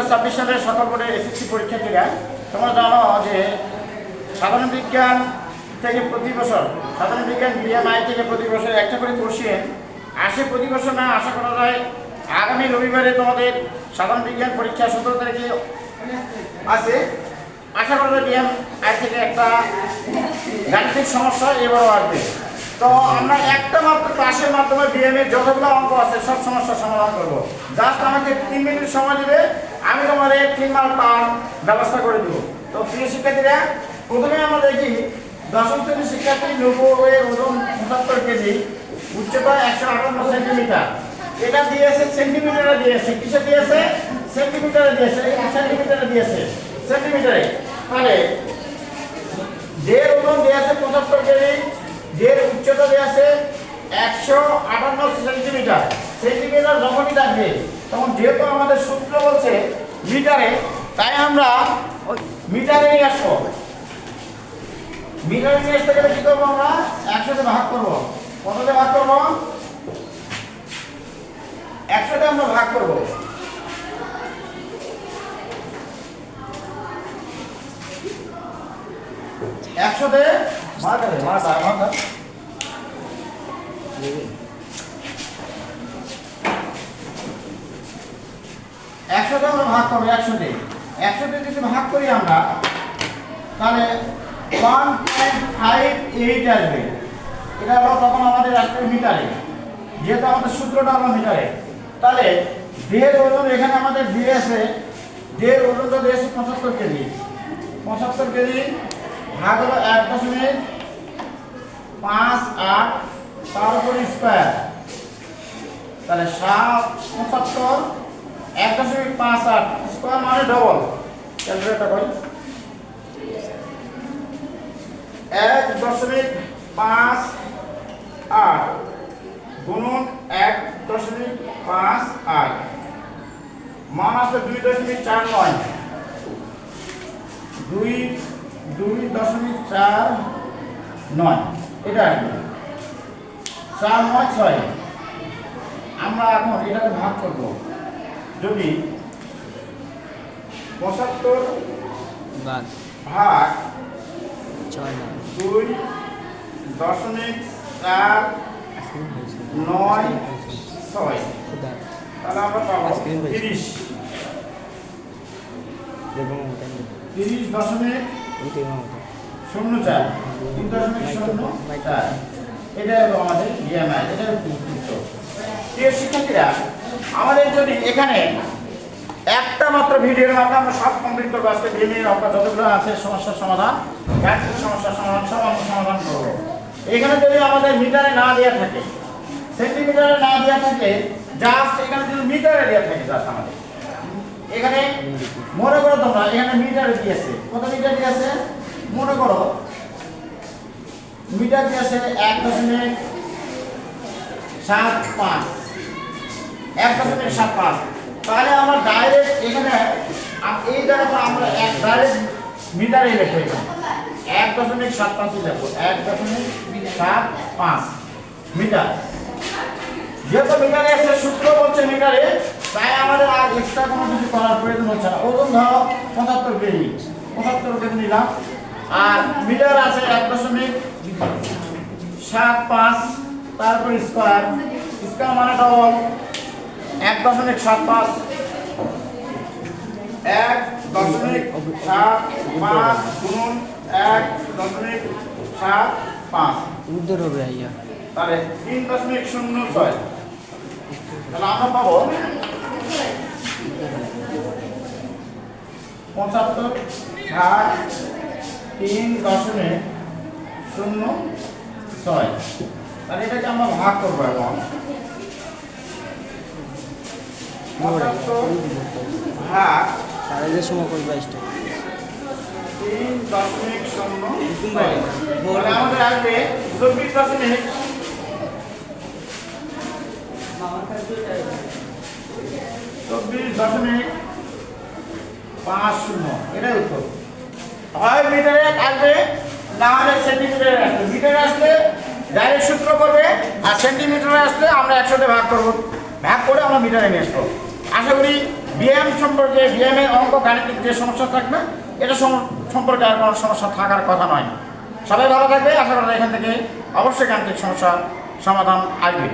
2026 সালের সকল বোর্ডের এসএসসি পরীক্ষার্থীরা, তোমরা জানো যে সাধারণ বিজ্ঞান থেকে প্রতি বছর সাধারণ বিজ্ঞান বিএমআই থেকে প্রতি বছর একটা করে কোশ্চেন আসে। প্রতি বছর না, আশা করা যায় আগামী রবিবারে তোমাদের সাধারণ বিজ্ঞান পরীক্ষা 17 তারিখে আছে। আশা করা যায় বিএমআই থেকে একটা গাণিতিক সমস্যা এবারও আসবে। তো আমরা একটা মাত্র ক্লাসের মাধ্যমে বিএমএর যতগুলো অঙ্ক আছে সব সমস্যার সমাধান করব। জাস্ট আমাকে 3 মিনিট সময় দেবে, আমি তোমাদের 3 মার্ক পাওয়ার ব্যবস্থা করে দেবো। তো প্রিয় শিক্ষার্থীরা, প্রথমে আমরা দেখি দশম শ্রেণীর শিক্ষার্থী নূপুরের ওজন 75 কেজি, উচ্চতা 158 সেন্টিমিটার। এটা দিয়েছে সেন্টিমিটারে দিয়েছে, কিসে দিয়েছে? সেন্টিমিটারে দিয়েছে, সেন্টিমিটারে দিয়েছে, সেন্টিমিটারে। তাহলে যে ওজন দিয়েছে 75 কেজি, যে উচ্চতা দিয়েছে 158 সেন্টিমিটার। সেন্টিমিটার যখনই থাকবে তখন যেহেতু আমাদের সূত্র বলছে মিটারে, তাই আমরা মিটারে নিয়ে আসবো। মিটারে নিয়ে আসতে গেলে কি করবো? আমরা 100 তে ভাগ করবো। কততে ভাগ করবো? 100 তে আমরা ভাগ করবো। 100 তে ভাগ করে মাথা 100 তে আমরা ভাগ করবো। 100 তে যদি ভাগ করি আমরা, তাহলে 1.58 আসবে। এটা হলো তখন আমাদের আসবে মিটারে, যেহেতু আমাদের সূত্রটা হলো মিটারে। তাহলে দেহের ওজন এখানে আমাদের দিয়েছে, দেহের ওজনটা দিয়েছে 75 কেজি। 75 কেজি ভাগ হলো 1.58 তার উপর স্কোয়ার। তাহলে 75 1.58 স্কোয়ার মানে ডবল। ক্যালকুলেটর করি, 1.58 গুণন 1.58 মান আসবে 2.49। 2.49 এটা আসবে 496। আমরা এখন এটাকে ভাগ করব। যদি 75 ভাগ 2.496, তাহলে আমরা পাবো 30। 30.04 এটা হলো আমাদের বিএমআই। এটা উত্তর। প্রিয় শিক্ষার্থীরা, আমাদের যদি এখানে একটা মাত্র ভিডিওর মাধ্যমে আমরা সব কমপ্লিট করবো। আজকে বিএমআই আপনার যতগুলো আছে সমস্যার সমাধান, গাণিতিক সমস্যার সমাধান সব আমরা সমাধান করবো। এখানে যদি আমাদের মিটারে না দেওয়া থাকে, সেন্টিমিটারে না দেওয়া থাকে, জাস্ট এখানে যদি মিটারে দেওয়া থাকে, জাস্ট আমাদের এখানে মনে করো তোমরা এখানে মিটারে দিয়েছে, কত মিটার দিয়েছে? মনে করো মিটার দিয়েছে 1.75, 1.75। তাহলে আমরা ডাইরেক্ট এখানে এই জায়গাটা আমরা ডাইরেক্ট মিটারে লিখবো। এখানে 1.75 লিখবো, 1.75 মিটার। যেহেতু মিটারে একটা সূত্র বলছে মিটারে, তাই আমাদের আর এক্সট্রা কোনো কিছু করার প্রয়োজন হচ্ছে না। ওজন ধরো 75 কেজি, 75 কেজি নিলাম। আর মিটার আছে 1.75, তারপর স্কোয়ার, স্কোয়ার মানে ডবল। 1.75 1.75 গুণন 1.75 উত্তর হবে আইয়া। তাহলে 3.06। তাহলে আমরা পাবো 75 ভাগ 3.06। তাহলে এটাকে আমরা ভাগ করবো। এখন 75 ভাগ তাহলে সময় করবে 3.06, তাহলে আমাদের আসবে 24.50। এটাই উত্তর। হয় মিটারে আসবে, না হলে সেন্টিমিটারে আসবে। মিটারে আসলে ডাইরেক্ট সূত্র করবে, আর সেন্টিমিটারে আসলে আমরা 100 তে ভাগ করবো। ভাগ করে আমরা মিটারে নিয়ে আসবো। আশা করি ব্যায়াম সম্পর্কে ব্যায়ামের অঙ্ক গাণিতিক যে সমস্যা থাকবে এটা সম্পর্কে আর কোনো সমস্যা থাকার কথা নয়। সবাই ভালো থাকবে, আশা করা যায় এখান থেকে অবশ্যই গাণিতিক সমস্যা সমাধান আসবে।